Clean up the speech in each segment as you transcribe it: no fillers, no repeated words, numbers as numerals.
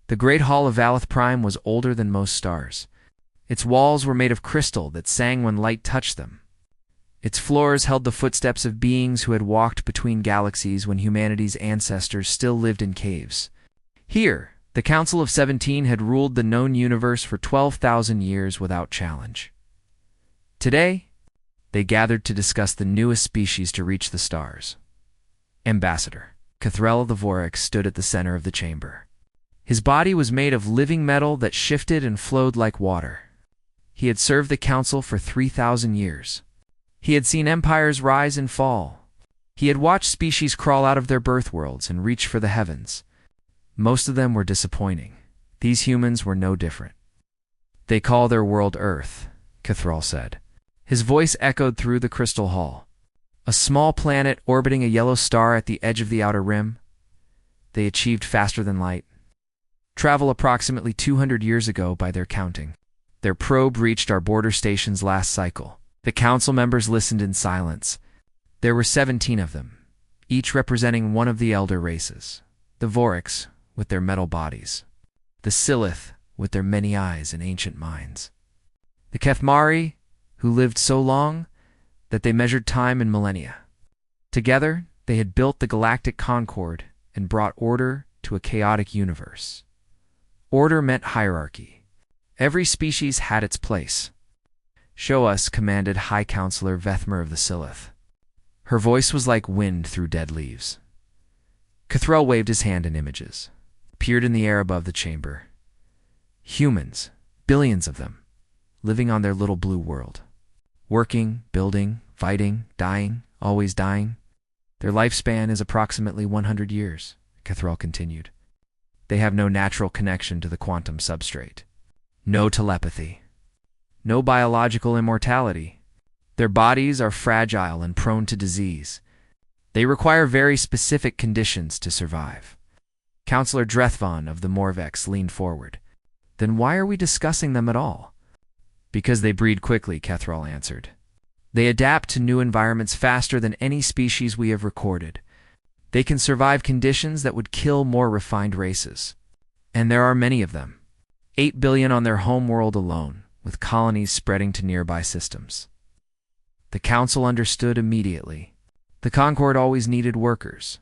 The Great Hall of Valeth Prime was older than most stars. Its walls were made of crystal that sang when light touched them. Its floors held the footsteps of beings who had walked between galaxies when humanity's ancestors still lived in caves. Here, the Council of 17 had ruled the known universe for 12,000 years without challenge. Today, they gathered to discuss the newest species to reach the stars. Ambassador Cathrel the Vorax stood at the center of the chamber. His body was made of living metal that shifted and flowed like water. He had served the Council for 3,000 years. He had seen empires rise and fall. He had watched species crawl out of their birth worlds and reach for the heavens. Most of them were disappointing. These humans were no different. "They call their world Earth," Cathrel said. His voice echoed through the crystal hall. "A small planet orbiting a yellow star at the edge of the outer rim. They achieved faster than light. Travel approximately 200 years ago by their counting. Their probe reached our border station's last cycle." The council members listened in silence. There were 17 of them, each representing one of the elder races. The Vorax, with their metal bodies. The Silith, with their many eyes and ancient minds. The Kethmari, who lived so long that they measured time in millennia. Together, they had built the Galactic Concord and brought order to a chaotic universe. Order meant hierarchy. Every species had its place. "Show us," commanded High Counselor Vethmer of the Silith. Her voice was like wind through dead leaves. Cathrel waved his hand and images appeared in the air above the chamber. Humans, billions of them, living on their little blue world. Working, building, fighting, dying, always dying. Their lifespan is approximately 100 years, Cathrel continued. They have no natural connection to the quantum substrate. No telepathy. No biological immortality. Their bodies are fragile and prone to disease. They require very specific conditions to survive. Counselor Drethvon of the Morvex leaned forward. "Then why are we discussing them at all?" "Because they breed quickly," Cathrel answered. "They adapt to new environments faster than any species we have recorded. They can survive conditions that would kill more refined races. And there are many of them. 8 billion on their home world alone, with colonies spreading to nearby systems." The council understood immediately. The Concord always needed workers.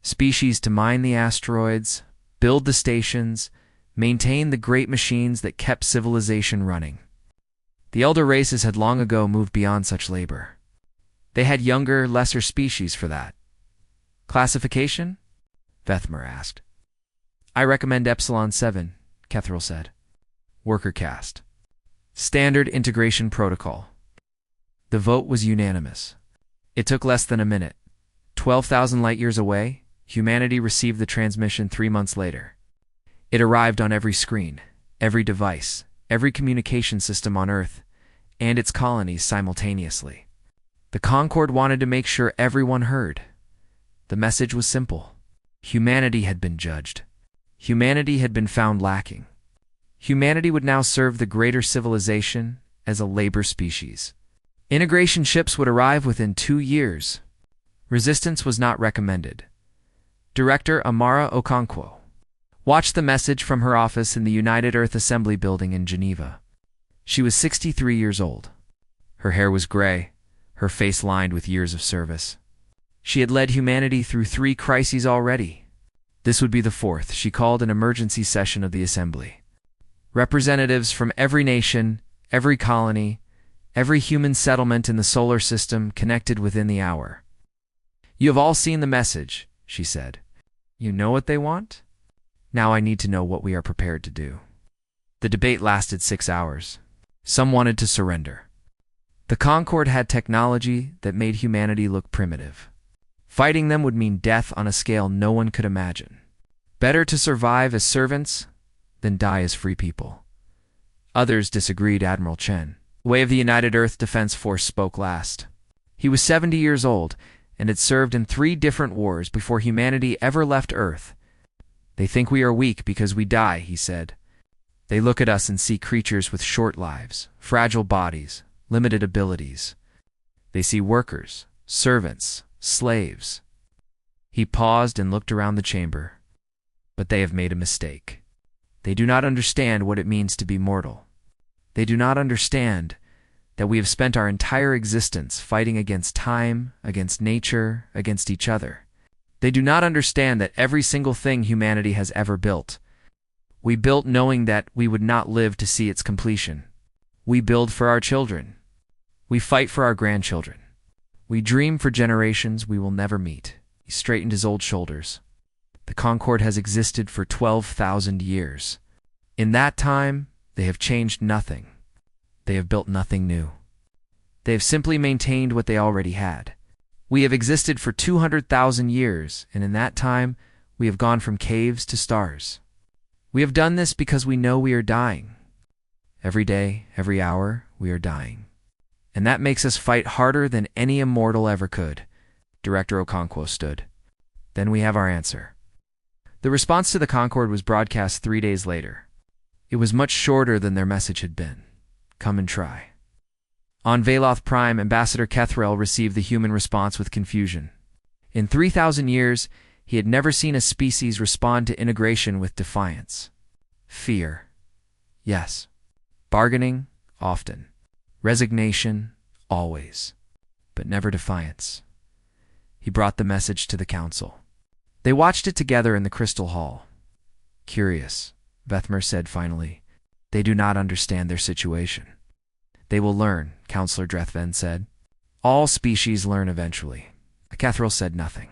Species to mine the asteroids, build the stations, maintain the great machines that kept civilization running. The elder races had long ago moved beyond such labor. They had younger, lesser species for that. "Classification?" Vethmer asked. "I recommend Epsilon 7, Cathrel said. "Worker caste. Standard integration protocol." The vote was unanimous. It took less than a minute. 12,000 light-years away, humanity received the transmission 3 months later. It arrived on every screen, every device, every communication system on Earth, and its colonies simultaneously. The Concord wanted to make sure everyone heard. The message was simple. Humanity had been judged. Humanity had been found lacking. Humanity would now serve the greater civilization as a labor species. Integration ships would arrive within 2 years. Resistance was not recommended. Director Amara Okonkwo watched the message from her office in the United Earth Assembly Building in Geneva. She was 63 years old. Her hair was gray, her face lined with years of service. She had led humanity through 3 crises already. This would be the 4th. She called an emergency session of the Assembly. Representatives from every nation, every colony, every human settlement in the solar system connected within the hour. "You have all seen the message," she said. "You know what they want? Now I need to know what we are prepared to do." The debate lasted 6 hours. Some wanted to surrender. The Concord had technology that made humanity look primitive. Fighting them would mean death on a scale no one could imagine. Better to survive as servants than die as free people. Others disagreed. Admiral Chen, Way of the United Earth Defense Force, spoke last. He was 70 years old and had served in 3 different wars before humanity ever left Earth. "They think we are weak because we die," he said. "They look at us and see creatures with short lives, fragile bodies, limited abilities. They see workers, servants, slaves." He paused and looked around the chamber. "But they have made a mistake. They do not understand what it means to be mortal. They do not understand that we have spent our entire existence fighting against time, against nature, against each other. They do not understand that every single thing humanity has ever built, we built knowing that we would not live to see its completion. We build for our children. We fight for our grandchildren. We dream for generations we will never meet. He straightened his old shoulders. The Concorde has existed for 12,000 years. In that time, they have changed nothing. They have built nothing new. They have simply maintained what they already had. We have existed for 200,000 years, and in that time, we have gone from caves to stars. We have done this because we know we are dying. Every day, every hour, we are dying. And that makes us fight harder than any immortal ever could. Director Okonkwo stood. Then we have our answer. The response to the Concorde was broadcast 3 days later. It was much shorter than their message had been. Come and try. On Veloth Prime, Ambassador Kethrel received the human response with confusion. In 3,000 years, he had never seen a species respond to integration with defiance. Fear. Yes. Bargaining. Often. Resignation. Always. But never defiance. He brought the message to the council. They watched it together in the Crystal Hall. Curious, Vethmer said finally. They do not understand their situation. They will learn, Counselor Drethven said. All species learn eventually. Kethrel said nothing.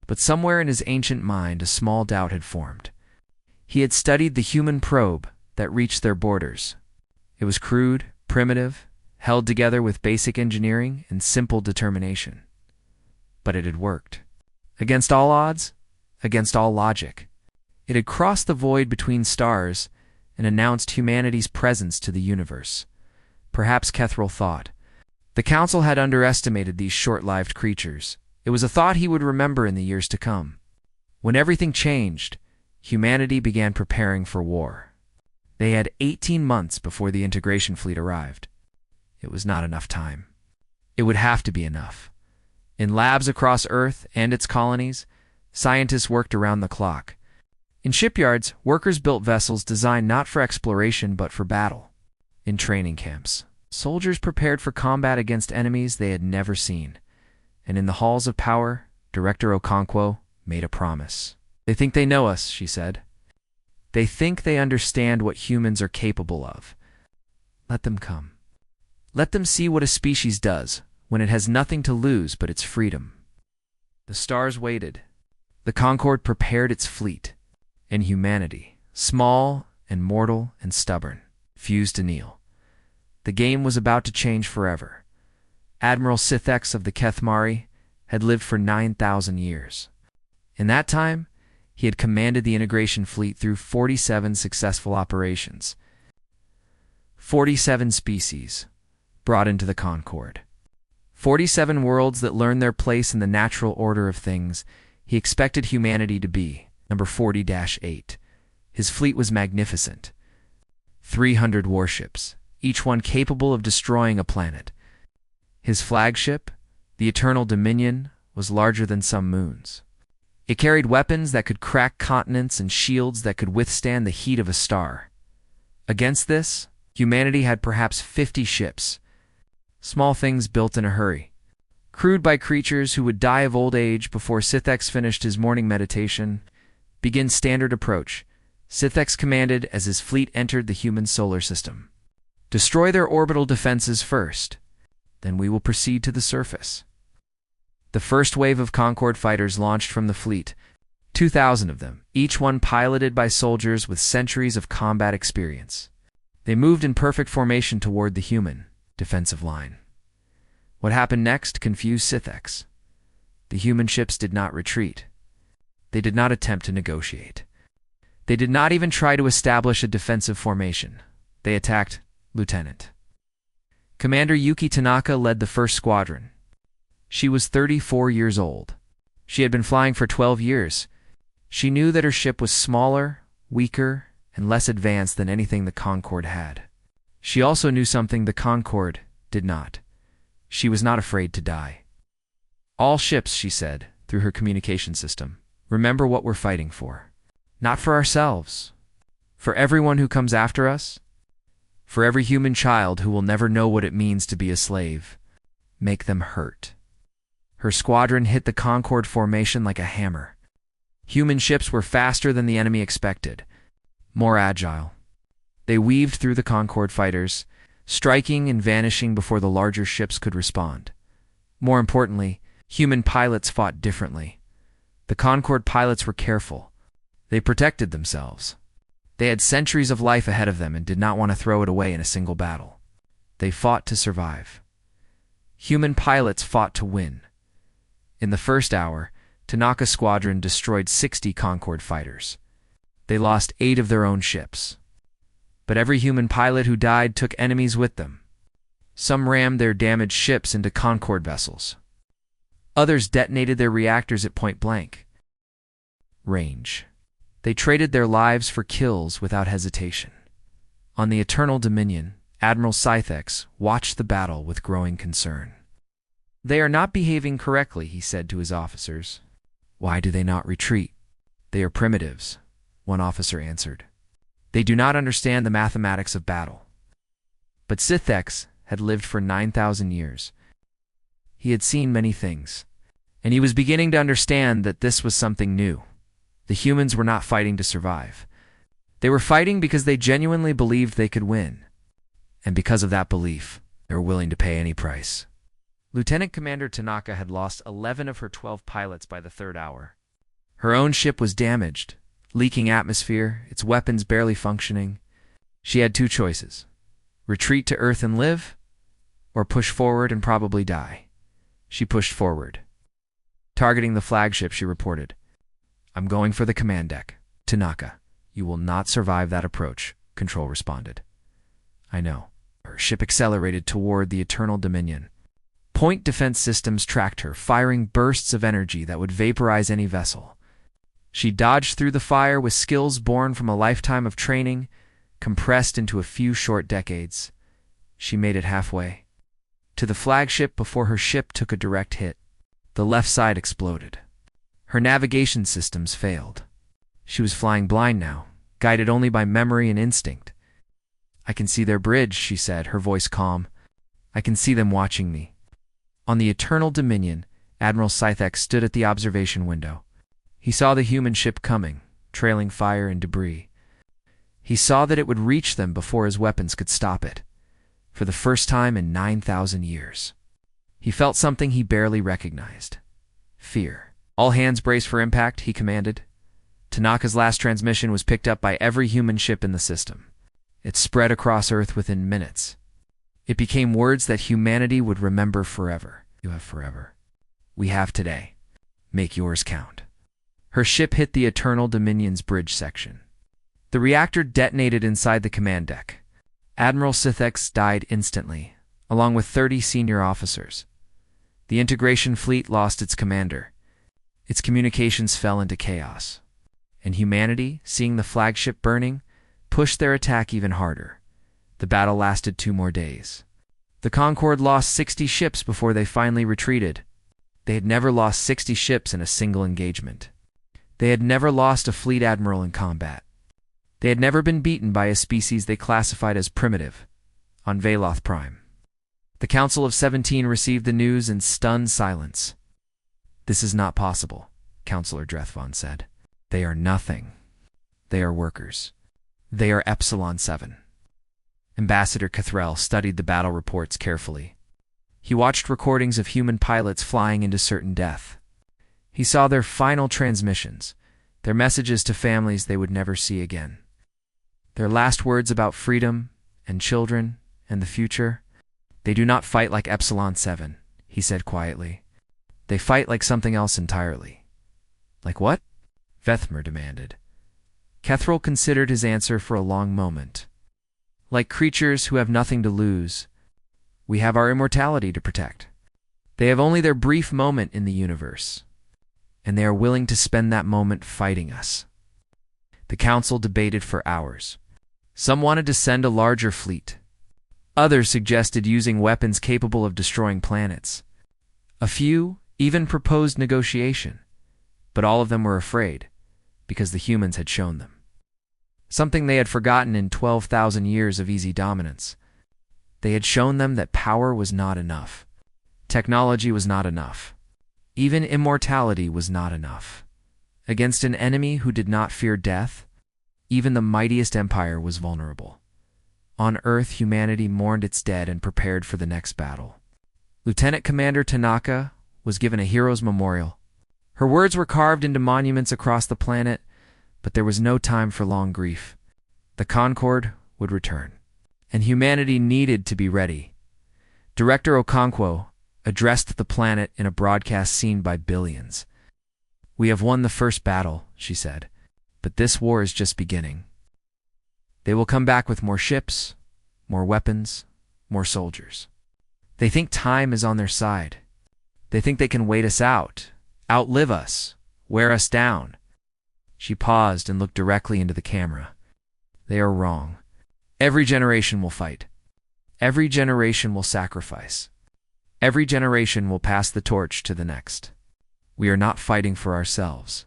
But somewhere in his ancient mind a small doubt had formed. He had studied the human probe that reached their borders. It was crude, primitive, held together with basic engineering and simple determination. But it had worked. Against all odds, against all logic. It had crossed the void between stars and announced humanity's presence to the universe. Perhaps Kethrel thought. The council had underestimated these short-lived creatures. It was a thought he would remember in the years to come. When everything changed, humanity began preparing for war. They had 18 months before the integration fleet arrived. It was not enough time. It would have to be enough. In labs across Earth and its colonies, scientists worked around the clock. In shipyards, workers built vessels designed not for exploration but for battle. In training camps, soldiers prepared for combat against enemies they had never seen. And in the halls of power, Director Okonkwo made a promise. They think they know us, she said. They think they understand what humans are capable of. Let them come. Let them see what a species does when it has nothing to lose but its freedom. The stars waited. The Concorde prepared its fleet. And humanity, small and mortal and stubborn, fused to kneel. The game was about to change forever. Admiral Sitheks of the Kethmari had lived for 9,000 years. In that time, he had commanded the integration fleet through 47 successful operations. 47 species brought into the Concorde. 47 worlds that learned their place in the natural order of things he expected humanity to be. Number 40-8. His fleet was magnificent. 300 warships, each one capable of destroying a planet. His flagship, the Eternal Dominion, was larger than some moons. It carried weapons that could crack continents and shields that could withstand the heat of a star. Against this, humanity had perhaps 50 ships, small things built in a hurry, crewed by creatures who would die of old age before Sitheks finished his morning meditation. Begin standard approach, Sitheks commanded as his fleet entered the human solar system. Destroy their orbital defenses first, then we will proceed to the surface. The first wave of Concorde fighters launched from the fleet, 2,000 of them, each one piloted by soldiers with centuries of combat experience. They moved in perfect formation toward the human defensive line. What happened next confused Sitheks. The human ships did not retreat. They did not attempt to negotiate. They did not even try to establish a defensive formation. They attacked Lieutenant. Commander Yuki Tanaka led the first squadron. She was 34 years old. She had been flying for 12 years. She knew that her ship was smaller, weaker, and less advanced than anything the Concorde had. She also knew something the Concorde did not. She was not afraid to die. All ships, she said, through her communication system, remember what we're fighting for. Not for ourselves. For everyone who comes after us? For every human child who will never know what it means to be a slave, make them hurt. Her squadron hit the Concorde formation like a hammer. Human ships were faster than the enemy expected, more agile. They weaved through the Concorde fighters, striking and vanishing before the larger ships could respond. More importantly, human pilots fought differently. The Concorde pilots were careful. They protected themselves. They had centuries of life ahead of them and did not want to throw it away in a single battle. They fought to survive. Human pilots fought to win. In the first hour, Tanaka's squadron destroyed 60 Concorde fighters. They lost 8 of their own ships. But every human pilot who died took enemies with them. Some rammed their damaged ships into Concorde vessels. Others detonated their reactors at point-blank range. They traded their lives for kills without hesitation. On the Eternal Dominion, Admiral Scythex watched the battle with growing concern. "They are not behaving correctly," he said to his officers. "Why do they not retreat?" "They are primitives," one officer answered. "They do not understand the mathematics of battle." But Scythex had lived for 9,000 years. He had seen many things, and he was beginning to understand that this was something new. The humans were not fighting to survive. They were fighting because they genuinely believed they could win. And because of that belief, they were willing to pay any price. Lieutenant Commander Tanaka had lost 11 of her 12 pilots by the third hour. Her own ship was damaged, leaking atmosphere, its weapons barely functioning. She had 2 choices: retreat to Earth and live, or push forward and probably die. She pushed forward. Targeting the flagship, she reported, "I'm going for the command deck." "Tanaka, you will not survive that approach," Control responded. "I know." Her ship accelerated toward the Eternal Dominion. Point defense systems tracked her, firing bursts of energy that would vaporize any vessel. She dodged through the fire with skills born from a lifetime of training, compressed into a few short decades. She made it halfway to the flagship before her ship took a direct hit. The left side exploded. Her navigation systems failed. She was flying blind now, guided only by memory and instinct. "I can see their bridge," she said, her voice calm. "I can see them watching me." On the Eternal Dominion, Admiral Scythex stood at the observation window. He saw the human ship coming, trailing fire and debris. He saw that it would reach them before his weapons could stop it, for the first time in 9,000 years. He felt something he barely recognized: fear. "All hands brace for impact," he commanded. Tanaka's last transmission was picked up by every human ship in the system. It spread across Earth within minutes. It became words that humanity would remember forever. "You have forever. We have today. Make yours count." Her ship hit the Eternal Dominion's bridge section. The reactor detonated inside the command deck. Admiral Scythex died instantly, along with 30 senior officers. The integration fleet lost its commander. Its communications fell into chaos. And humanity, seeing the flagship burning, pushed their attack even harder. The battle lasted 2 more days. The Concorde lost 60 ships before they finally retreated. They had never lost 60 ships in a single engagement. They had never lost a fleet admiral in combat. They had never been beaten by a species they classified as primitive, on Veloth Prime. The Council of 17 received the news in stunned silence. "This is not possible," Counselor Drethvon said. "They are nothing. They are workers. They are Epsilon 7. Ambassador Cathrell studied the battle reports carefully. He watched recordings of human pilots flying into certain death. He saw their final transmissions, their messages to families they would never see again. Their last words about freedom and children and the future. "They do not fight like Epsilon 7, he said quietly. "They fight like something else entirely." "Like what?" Vethmer demanded. Cathrall considered his answer for a long moment. "Like creatures who have nothing to lose. We have our immortality to protect. They have only their brief moment in the universe, and they are willing to spend that moment fighting us." The council debated for hours. Some wanted to send a larger fleet. Others suggested using weapons capable of destroying planets. A few even proposed negotiation, but all of them were afraid, because the humans had shown them. something they had forgotten in 12,000 years of easy dominance. They had shown them that power was not enough. Technology was not enough. Even immortality was not enough. Against an enemy who did not fear death, even the mightiest empire was vulnerable. On Earth, humanity mourned its dead and prepared for the next battle. Lieutenant Commander Tanaka was given a hero's memorial. Her words were carved into monuments across the planet, but there was no time for long grief. The Concorde would return, and humanity needed to be ready. Director Okonkwo addressed the planet in a broadcast seen by billions. "We have won the first battle," she said, "but this war is just beginning. They will come back with more ships, more weapons, more soldiers. They think time is on their side. They think they can wait us out, outlive us, wear us down." She paused and looked directly into the camera. "They are wrong. Every generation will fight. Every generation will sacrifice. Every generation will pass the torch to the next. We are not fighting for ourselves.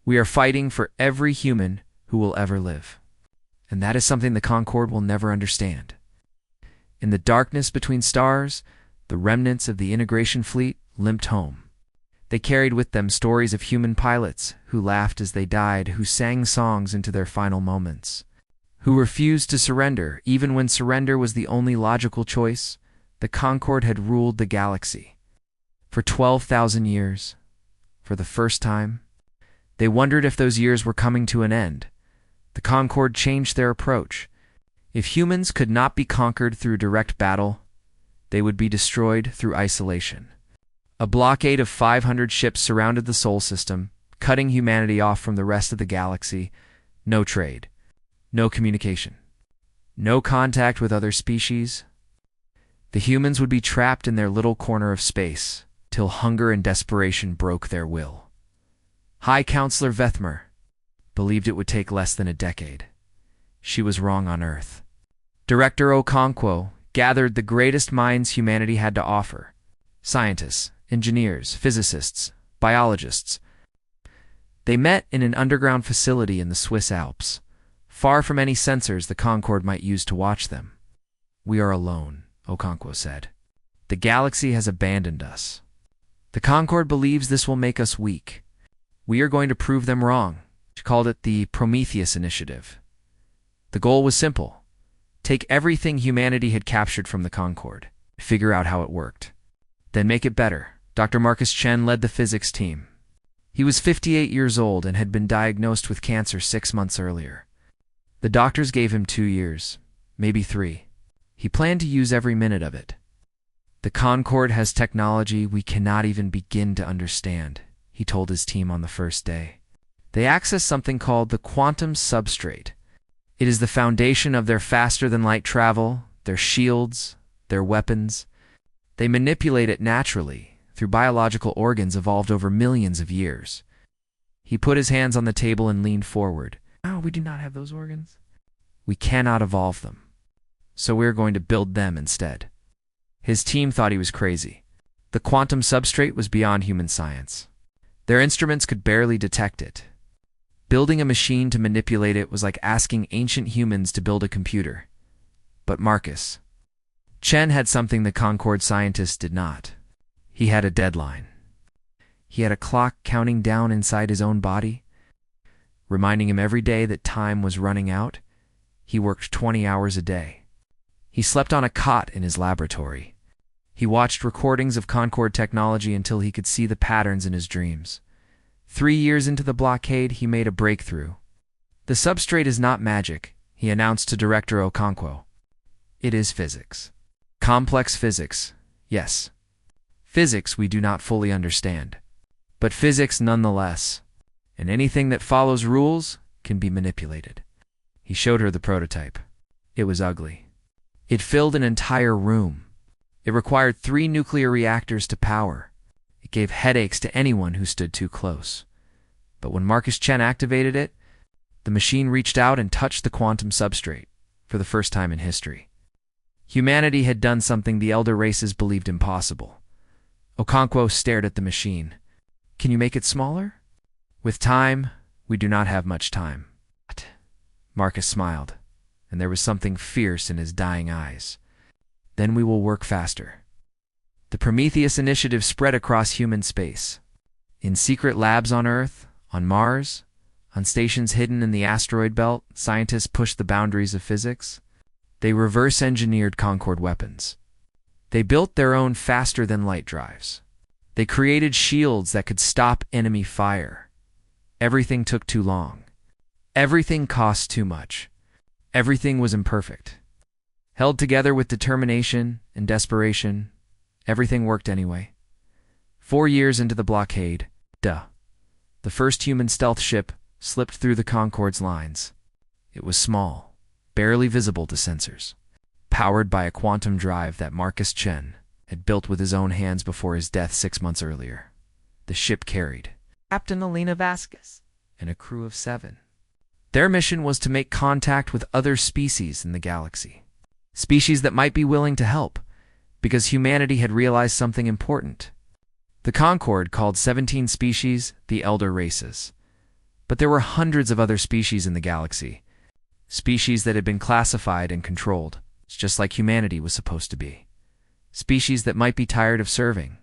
We are fighting for every human who will ever live. And that is something the Concorde will never understand." In the darkness between stars, the remnants of the integration fleet limped home. They carried with them stories of human pilots who laughed as they died, who sang songs into their final moments, who refused to surrender even when surrender was the only logical choice. The Concorde had ruled the galaxy. For 12,000 years, for the first time, they wondered if those years were coming to an end. The Concorde changed their approach. If humans could not be conquered through direct battle, they would be destroyed through isolation. A blockade of 500 ships surrounded the Sol system, cutting humanity off from the rest of the galaxy. No trade, no communication, no contact with other species. The humans would be trapped in their little corner of space, till hunger and desperation broke their will. High Counselor Vethmer believed it would take less than a decade. She was wrong on Earth. Director Okonkwo gathered the greatest minds humanity had to offer: scientists, engineers, physicists, biologists. They met in an underground facility in the Swiss Alps, far from any sensors the Concorde might use to watch them. "We are alone," Okonkwo said. "The galaxy has abandoned us. The Concorde believes this will make us weak. We are going to prove them wrong." She called it the Prometheus Initiative. The goal was simple: take everything humanity had captured from the Concorde, figure out how it worked, then make it better. Dr. Marcus Chen led the physics team. He was 58 years old and had been diagnosed with cancer 6 months earlier. The doctors gave him 2 years, maybe 3. He planned to use every minute of it. "The Concorde has technology we cannot even begin to understand," he told his team on the first day. "They access something called the quantum substrate. It is the foundation of their faster-than-light travel, their shields, their weapons. They manipulate it naturally, through biological organs evolved over millions of years." He put his hands on the table and leaned forward. "Oh, we do not have those organs. We cannot evolve them, so we're going to build them instead." His team thought he was crazy. The quantum substrate was beyond human science. Their instruments could barely detect it. Building a machine to manipulate it was like asking ancient humans to build a computer. But Marcus Chen had something the Concorde scientists did not. He had a deadline. He had a clock counting down inside his own body, reminding him every day that time was running out. He worked 20 hours a day. He slept on a cot in his laboratory. He watched recordings of Concorde technology until he could see the patterns in his dreams. 3 years into the blockade, he made a breakthrough. "The substrate is not magic," he announced to Director Okonkwo. "It is physics. Complex physics, yes. Physics we do not fully understand, but physics nonetheless, and anything that follows rules can be manipulated." He showed her the prototype. It was ugly. It filled an entire room. It required 3 nuclear reactors to power. It gave headaches to anyone who stood too close. But when Marcus Chen activated it, the machine reached out and touched the quantum substrate for the first time in history. Humanity had done something the elder races believed impossible. Okonkwo stared at the machine. "Can you make it smaller?" "With time, we do not have much time." Marcus smiled, and there was something fierce in his dying eyes. Then we will work faster. The Prometheus initiative spread across human space. In secret labs on Earth, on Mars, on stations hidden in the asteroid belt, scientists pushed the boundaries of physics. They reverse-engineered Concorde weapons. They built their own faster-than-light drives. They created shields that could stop enemy fire. Everything took too long. Everything cost too much. Everything was imperfect. Held together with determination and desperation, everything worked anyway. 4 years into the blockade, the first human stealth ship slipped through the Concorde's lines. It was small, barely visible to sensors, powered by a quantum drive that Marcus Chen had built with his own hands before his death 6 months earlier. The ship carried Captain Elena Vasquez and a crew of 7. Their mission was to make contact with other species in the galaxy. Species that might be willing to help, because humanity had realized something important. The Concorde called 17 species the Elder Races. But there were hundreds of other species in the galaxy. Species that had been classified and controlled, just like humanity was supposed to be. Species that might be tired of serving.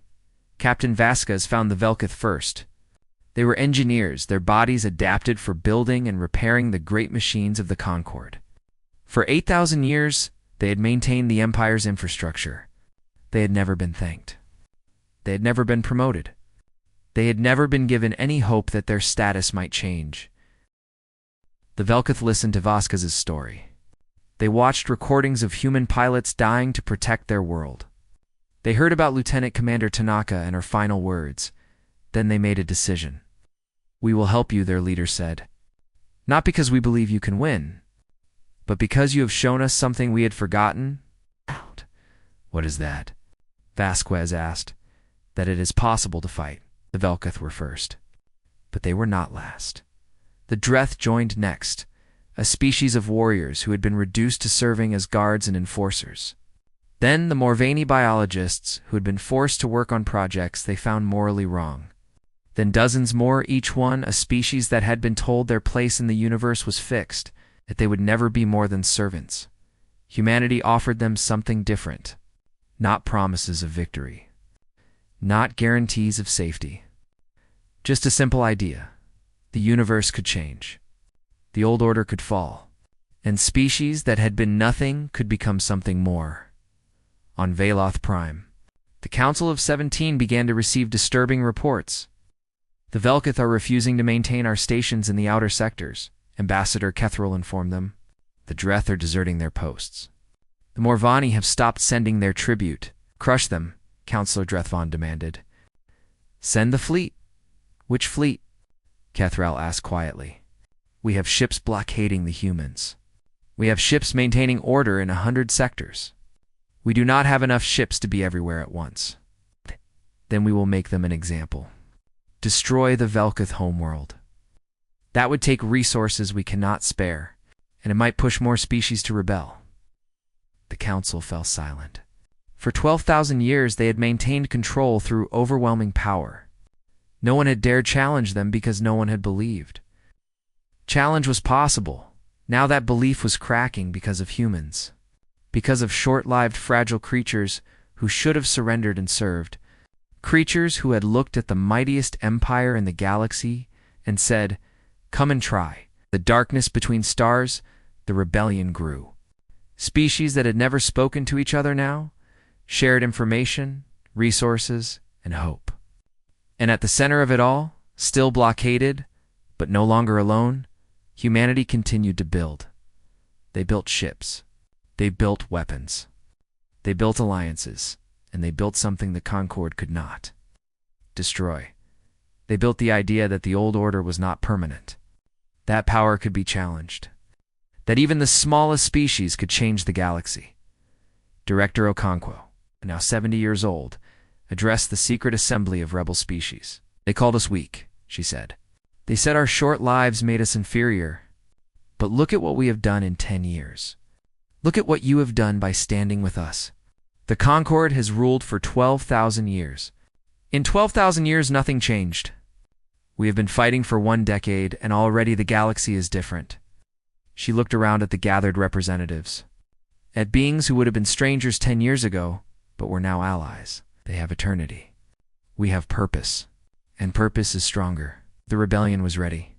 Captain Vasquez found the Velkith first. They were engineers, their bodies adapted for building and repairing the great machines of the Concorde. For 8,000 years, they had maintained the Empire's infrastructure. They had never been thanked. They had never been promoted. They had never been given any hope that their status might change. The Velkith listened to Vasquez's story. They watched recordings of human pilots dying to protect their world. They heard about Lieutenant Commander Tanaka and her final words. Then they made a decision. "We will help you," their leader said. "Not because we believe you can win, but because you have shown us something we had forgotten." "What is that?" Vasquez asked. "That it is possible to fight." The Velkith were first. But they were not last. The Dreth joined next, a species of warriors who had been reduced to serving as guards and enforcers. Then the Morvani biologists, who had been forced to work on projects they found morally wrong. Then dozens more, each one a species that had been told their place in the universe was fixed, that they would never be more than servants. Humanity offered them something different. Not promises of victory. Not guarantees of safety. Just a simple idea. The universe could change. The old order could fall. And species that had been nothing could become something more. On Veloth Prime, the Council of 17 began to receive disturbing reports. "The Velkith are refusing to maintain our stations in the outer sectors," Ambassador Kethril informed them. "The Dreth are deserting their posts. The Morvani have stopped sending their tribute. Crush them," Councillor Drethvon demanded. "Send the fleet." "Which fleet?" Kethril asked quietly. "We have ships blockading the humans. We have ships maintaining order in 100 sectors. We do not have enough ships to be everywhere at once." "Then we will make them an example. Destroy the Velkith homeworld. That would take resources we cannot spare, and it might push more species to rebel." The council fell silent. For 12,000 years they had maintained control through overwhelming power. No one had dared challenge them because no one had believed. Challenge was possible. Now that belief was cracking because of humans. Because of short-lived fragile creatures who should have surrendered and served. Creatures who had looked at the mightiest empire in the galaxy and said, "Come and try." The darkness between stars, the rebellion grew. Species that had never spoken to each other now shared information, resources, and hope. And at the center of it all, still blockaded, but no longer alone, humanity continued to build. They built ships. They built weapons. They built alliances. And they built something the Concorde could not destroy. They built the idea that the old order was not permanent. That power could be challenged. That even the smallest species could change the galaxy. Director Okonkwo, now 70 years old, addressed the secret assembly of rebel species. "They called us weak," she said. "They said our short lives made us inferior. But look at what we have done in 10 years. Look at what you have done by standing with us. The Concorde has ruled for 12,000 years. In 12,000 years, nothing changed. We have been fighting for 1 decade, and already the galaxy is different." She looked around at the gathered representatives, at beings who would have been strangers 10 years ago, but were now allies. They have eternity. We have purpose, and purpose is stronger. The rebellion was ready.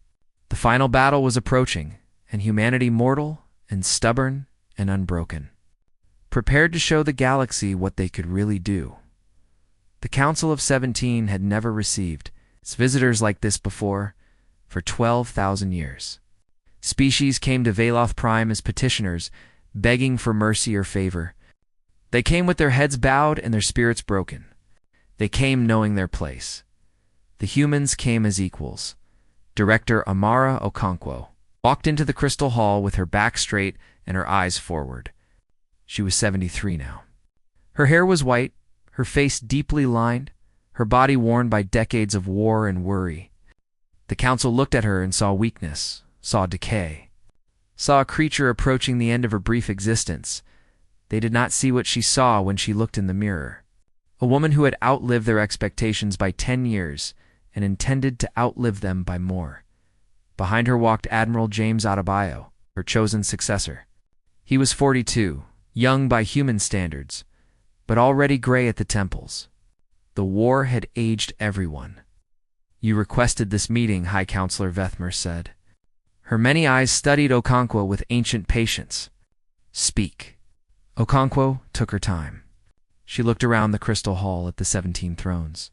The final battle was approaching, and humanity mortal and stubborn and unbroken, prepared to show the galaxy what they could really do. The Council of 17 had never received visitors like this before for 12,000 years. Species came to Veloth Prime as petitioners, begging for mercy or favor. They came with their heads bowed and their spirits broken. They came knowing their place. The humans came as equals. Director Amara Okonkwo walked into the crystal hall with her back straight and her eyes forward. She was 73 now. Her hair was white, her face deeply lined, her body worn by decades of war and worry. The council looked at her and saw weakness, saw decay, saw a creature approaching the end of her brief existence. They did not see what she saw when she looked in the mirror. A woman who had outlived their expectations by 10 years and intended to outlive them by more. Behind her walked Admiral James Adebayo, her chosen successor. He was 42, young by human standards, but already gray at the temples. The war had aged everyone. You requested this meeting, High Counselor Vethmer said. Her many eyes studied Okonkwo with ancient patience. Speak. Okonkwo took her time. She looked around the crystal hall at the 17 thrones,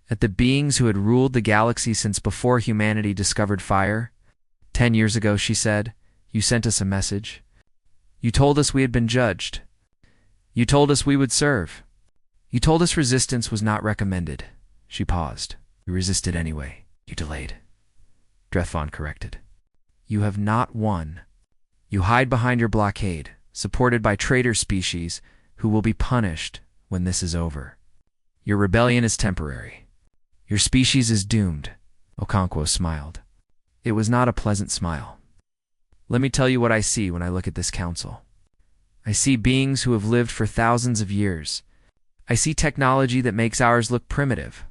at the beings who had ruled the galaxy since before humanity discovered fire. 10 years ago, she said, you sent us a message. You told us we had been judged. You told us we would serve. You told us resistance was not recommended. She paused. We resisted anyway. You delayed. Drethvon corrected. You have not won. You hide behind your blockade, supported by traitor species who will be punished when this is over. Your rebellion is temporary. Your species is doomed. Okonkwo smiled. It was not a pleasant smile. Let me tell you what I see when I look at this council. I see beings who have lived for thousands of years. I see technology that makes ours look primitive.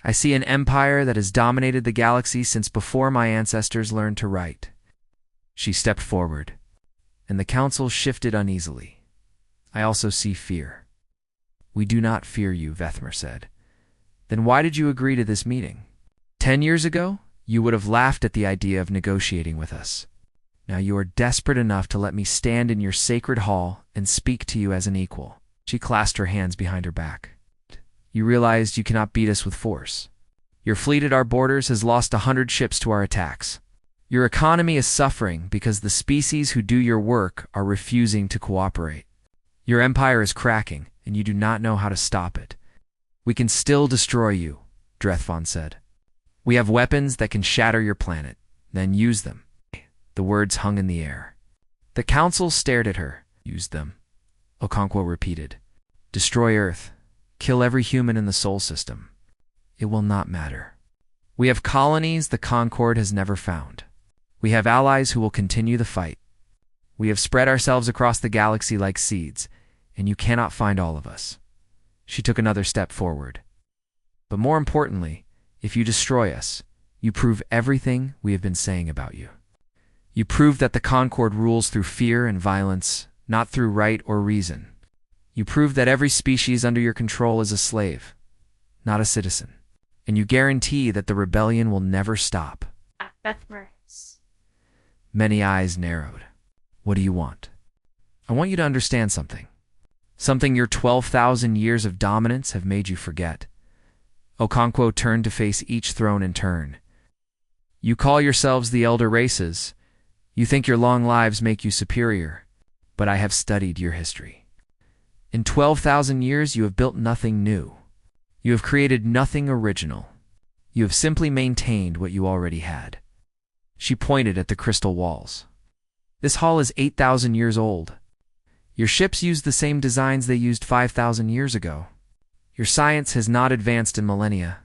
I see an empire that has dominated the galaxy since before my ancestors learned to write. She stepped forward, and the council shifted uneasily. I also see fear. We do not fear you, Vethmer said. Then why did you agree to this meeting? 10 years ago, you would have laughed at the idea of negotiating with us. Now you are desperate enough to let me stand in your sacred hall and speak to you as an equal. She clasped her hands behind her back. You realized you cannot beat us with force. Your fleet at our borders has lost 100 ships to our attacks. Your economy is suffering because the species who do your work are refusing to cooperate. Your empire is cracking, and you do not know how to stop it. We can still destroy you, Drethvon said. We have weapons that can shatter your planet. Then use them. The words hung in the air. The council stared at her. Use them. Okonkwo repeated. Destroy Earth. Kill every human in the Sol system. It will not matter. We have colonies the Concord has never found. We have allies who will continue the fight. We have spread ourselves across the galaxy like seeds, and you cannot find all of us. She took another step forward. But more importantly, if you destroy us, you prove everything we have been saying about you. You prove that the Concord rules through fear and violence, not through right or reason. You prove that every species under your control is a slave, not a citizen. And you guarantee that the rebellion will never stop. Vethmer's. Many eyes narrowed. What do you want? I want you to understand something. Something your 12,000 years of dominance have made you forget. Okonkwo turned to face each throne in turn. You call yourselves the elder races. You think your long lives make you superior. But I have studied your history. In 12,000 years, you have built nothing new. You have created nothing original. You have simply maintained what you already had. She pointed at the crystal walls. This hall is 8,000 years old. Your ships use the same designs they used 5,000 years ago. Your science has not advanced in millennia.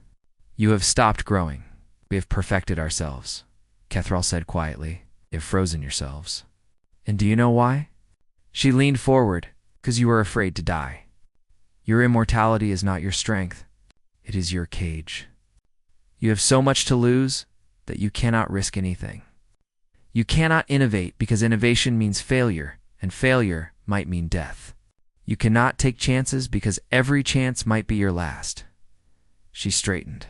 You have stopped growing. We have perfected ourselves, Kethral said quietly. You have frozen yourselves. And do you know why? She leaned forward, because you are afraid to die. Your immortality is not your strength. It is your cage. You have so much to lose that you cannot risk anything. You cannot innovate because innovation means failure, and failure might mean death. You cannot take chances because every chance might be your last. She straightened.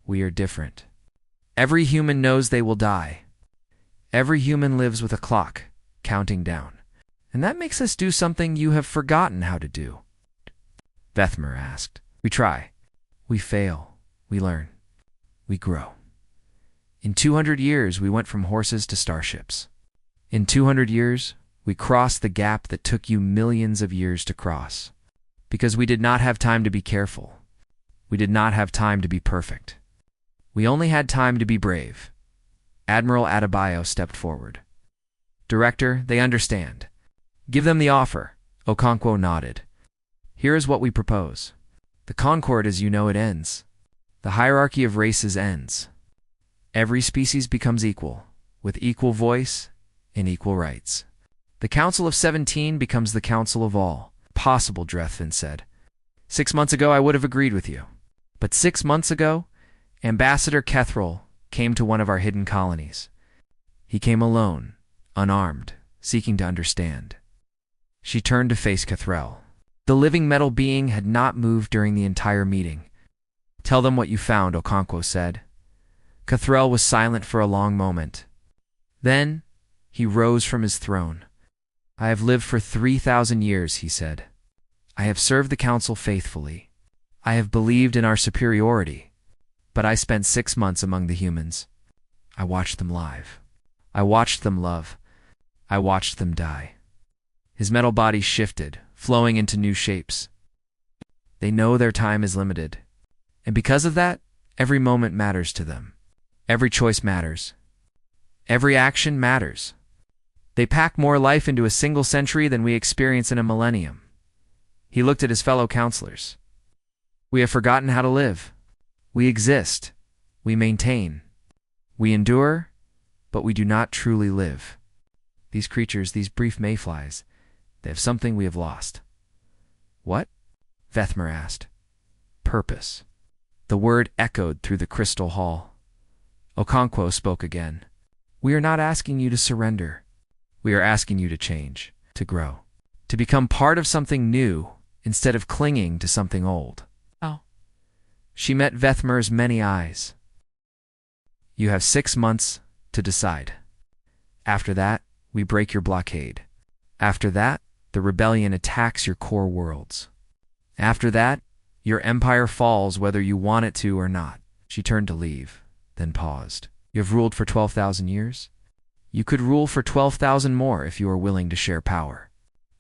We are different. Every human knows they will die. Every human lives with a clock, counting down. And that makes us do something you have forgotten how to do. Vethmer asked. We try. We fail. We learn. We grow. In 200 years, we went from horses to starships. In 200 years, we crossed the gap that took you millions of years to cross. Because we did not have time to be careful. We did not have time to be perfect. We only had time to be brave. Admiral Adebayo stepped forward. Director, they understand. Give them the offer. Okonkwo nodded. Here is what we propose. The Concord as you know it ends. The hierarchy of races ends. Every species becomes equal, with equal voice and equal rights. The Council of 17 becomes the Council of all. Possible, Drethvin said. 6 months ago I would have agreed with you. But 6 months ago, Ambassador Kethril came to one of our hidden colonies. He came alone, unarmed, seeking to understand. She turned to face Kethril. The living metal being had not moved during the entire meeting. Tell them what you found, Okonkwo said. Kethril was silent for a long moment. Then, he rose from his throne. I have lived for 3,000 years, he said. I have served the Council faithfully. I have believed in our superiority. But I spent 6 months among the humans. I watched them live. I watched them love. I watched them die. His metal body shifted, flowing into new shapes. They know their time is limited. And because of that, every moment matters to them. Every choice matters. Every action matters. They pack more life into a single century than we experience in a millennium. He looked at his fellow counselors. We have forgotten how to live. We exist. We maintain. We endure, but we do not truly live. These creatures, these brief mayflies, they have something we have lost. What? Vethmer asked. Purpose. The word echoed through the crystal hall. Okonkwo spoke again. We are not asking you to surrender. We are asking you to change, to grow, to become part of something new instead of clinging to something old. Oh. She met Vethmer's many eyes. You have 6 months to decide. After that, we break your blockade. After that, the rebellion attacks your core worlds. After that, your empire falls whether you want it to or not. She turned to leave, then paused. You have ruled for 12,000 years? You could rule for 12,000 more if you are willing to share power.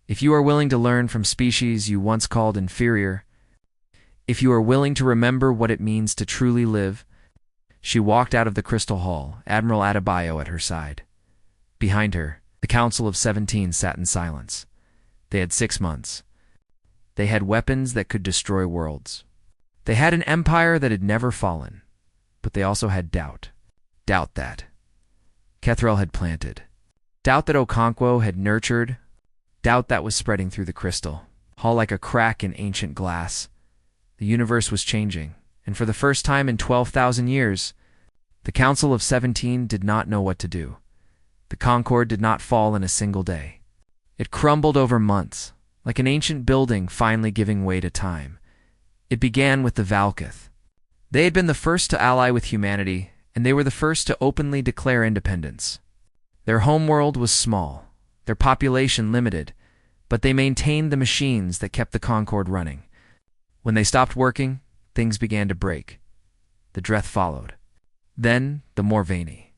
If you are willing to learn from species you once called inferior, if you are willing to remember what it means to truly live. She walked out of the crystal hall, Admiral Adebayo at her side. Behind her, the Council of 17 sat in silence. They had 6 months. They had weapons that could destroy worlds. They had an empire that had never fallen. But they also had doubt. Doubt that Kethril had planted. Doubt that Okonkwo had nurtured. Doubt that was spreading through the crystal hall like a crack in ancient glass. The universe was changing, and for the first time in 12,000 years, the Council of 17 did not know what to do. The Concord did not fall in a single day. It crumbled over months, like an ancient building finally giving way to time. It began with the Valkith. They had been the first to ally with humanity, and they were the first to openly declare independence. Their homeworld was small, their population limited, but they maintained the machines that kept the Concord running. When they stopped working, things began to break. The Dreth followed. Then the Morvani.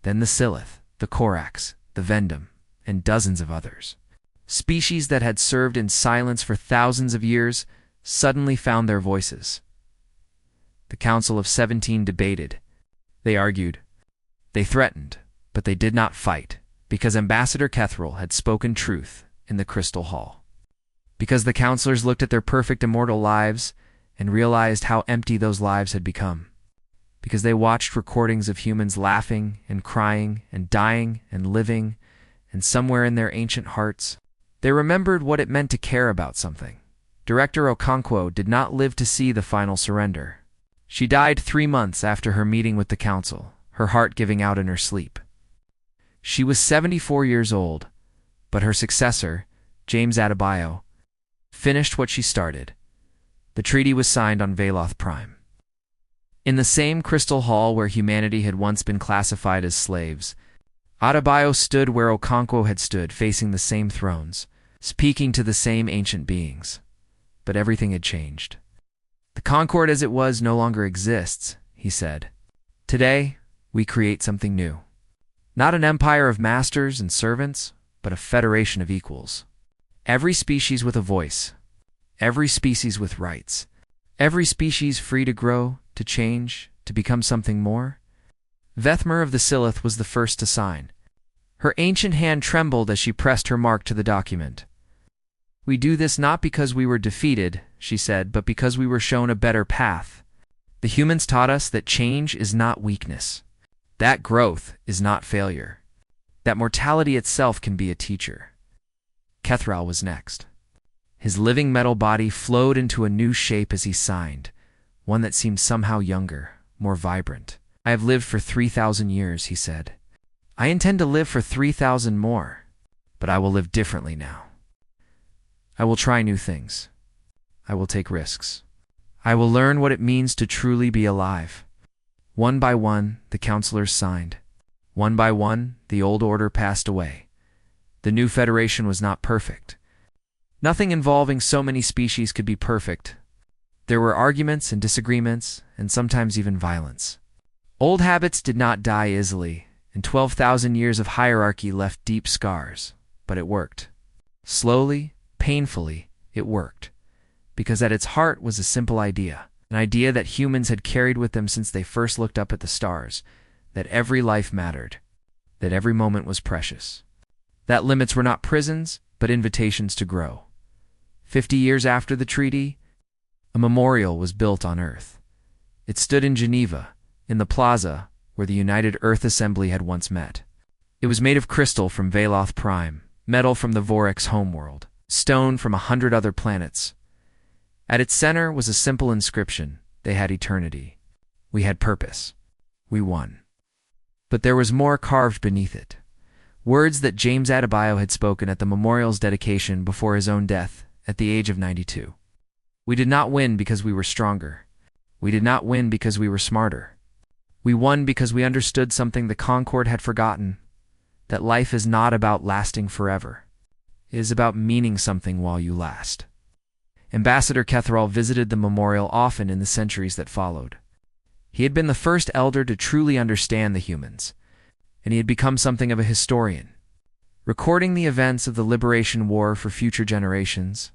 Then the Silith, the Korax, the Vendom, and dozens of others. Species that had served in silence for thousands of years suddenly found their voices. The Council of 17 debated. They argued. They threatened, but they did not fight, because Ambassador Kethril had spoken truth in the Crystal Hall. Because the counselors looked at their perfect immortal lives and realized how empty those lives had become. Because they watched recordings of humans laughing and crying and dying and living, and somewhere in their ancient hearts, they remembered what it meant to care about something. Director Okonkwo did not live to see the final surrender. She died 3 months after her meeting with the council, her heart giving out in her sleep. She was 74 years old, but her successor, James Adebayo, finished what she started. The treaty was signed on Veloth Prime. In the same crystal hall where humanity had once been classified as slaves, Adebayo stood where Okonkwo had stood, facing the same thrones, speaking to the same ancient beings. But everything had changed. The Concord as it was no longer exists, he said. Today, we create something new. Not an empire of masters and servants, but a federation of equals. Every species with a voice. Every species with rights. Every species free to grow, to change, to become something more. Vethmer of the Silith was the first to sign. Her ancient hand trembled as she pressed her mark to the document. We do this not because we were defeated, she said, but because we were shown a better path. The humans taught us that change is not weakness. That growth is not failure. That mortality itself can be a teacher. Kethral was next. His living metal body flowed into a new shape as he signed, one that seemed somehow younger, more vibrant. I have lived for 3,000 years, he said. I intend to live for 3,000 more, but I will live differently now. I will try new things. I will take risks. I will learn what it means to truly be alive. One by one, the councilors signed. One by one, the old order passed away. The new federation was not perfect. Nothing involving so many species could be perfect. There were arguments and disagreements, and sometimes even violence. Old habits did not die easily, and 12,000 years of hierarchy left deep scars. But it worked. Slowly, painfully, it worked. Because at its heart was a simple idea. An idea that humans had carried with them since they first looked up at the stars. That every life mattered. That every moment was precious. That limits were not prisons, but invitations to grow. 50 years after the treaty, a memorial was built on Earth. It stood in Geneva, in the plaza where the United Earth Assembly had once met. It was made of crystal from Veloth Prime, metal from the Vorex homeworld, stone from 100 other planets. At its center was a simple inscription. They had eternity. We had purpose. We won. But there was more carved beneath it. Words that James Adebayo had spoken at the memorial's dedication before his own death at the age of 92. We did not win because we were stronger. We did not win because we were smarter. We won because we understood something the Concord had forgotten, that life is not about lasting forever. It is about meaning something while you last. Ambassador Kethral visited the memorial often in the centuries that followed. He had been the first elder to truly understand the humans, and he had become something of a historian. Recording the events of the Liberation War for future generations,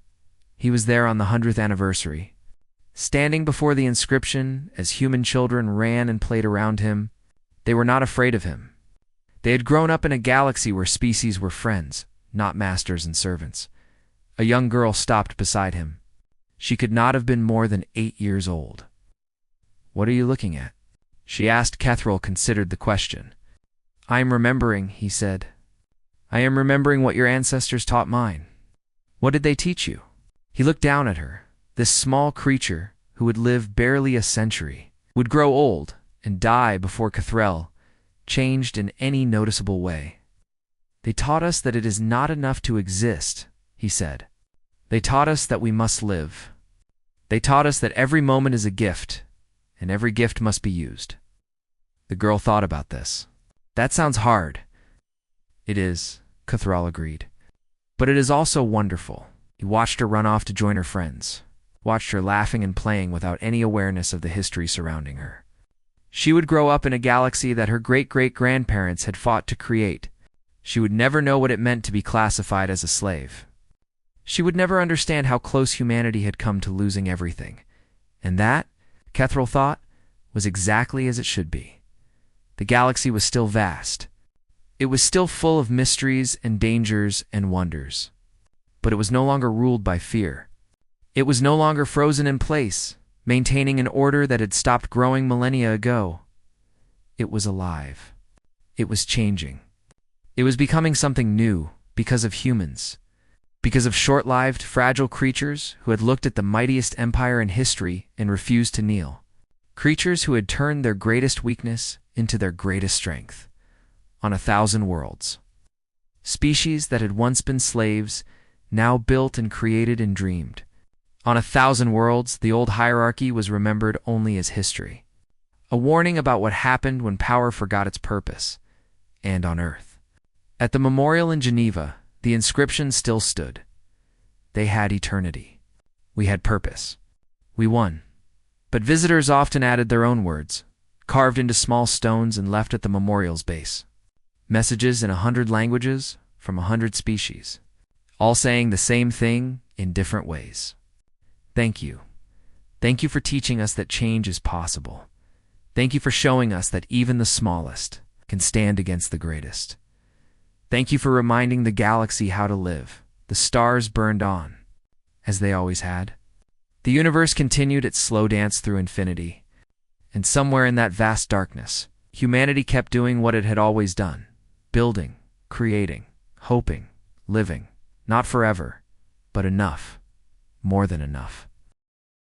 he was there on the 100th anniversary. Standing before the inscription as human children ran and played around him, they were not afraid of him. They had grown up in a galaxy where species were friends, not masters and servants. A young girl stopped beside him. She could not have been more than 8 years old. "What are you looking at?" she asked. Kethral considered the question. "I am remembering," he said. "I am remembering what your ancestors taught mine." "What did they teach you?" He looked down at her. This small creature, who would live barely a century, would grow old and die before Kethral changed in any noticeable way. "They taught us that it is not enough to exist," he said. "They taught us that we must live. They taught us that every moment is a gift, and every gift must be used." The girl thought about this. "That sounds hard." "It is," Kethral agreed. "But it is also wonderful." He watched her run off to join her friends, watched her laughing and playing without any awareness of the history surrounding her. She would grow up in a galaxy that her great-great-grandparents had fought to create. She would never know what it meant to be classified as a slave. She would never understand how close humanity had come to losing everything. And that, Kethral thought, was exactly as it should be. The galaxy was still vast. It was still full of mysteries and dangers and wonders. But it was no longer ruled by fear. It was no longer frozen in place, maintaining an order that had stopped growing millennia ago. It was alive. It was changing. It was becoming something new because of humans, because of short-lived, fragile creatures who had looked at the mightiest empire in history and refused to kneel, creatures who had turned their greatest weakness into their greatest strength. on 1,000 worlds. Species that had once been slaves, now built and created and dreamed. On 1,000 worlds, the old hierarchy was remembered only as history. A warning about what happened when power forgot its purpose. And on Earth. At the memorial in Geneva, the inscription still stood. They had eternity. We had purpose. We won. But visitors often added their own words, carved into small stones and left at the memorial's base. Messages in 100 languages from 100 species, all saying the same thing in different ways. Thank you. Thank you for teaching us that change is possible. Thank you for showing us that even the smallest can stand against the greatest. Thank you for reminding the galaxy how to live. The stars burned on, as they always had. The universe continued its slow dance through infinity, and somewhere in that vast darkness, humanity kept doing what it had always done, building, creating, hoping, living, not forever, but enough, more than enough.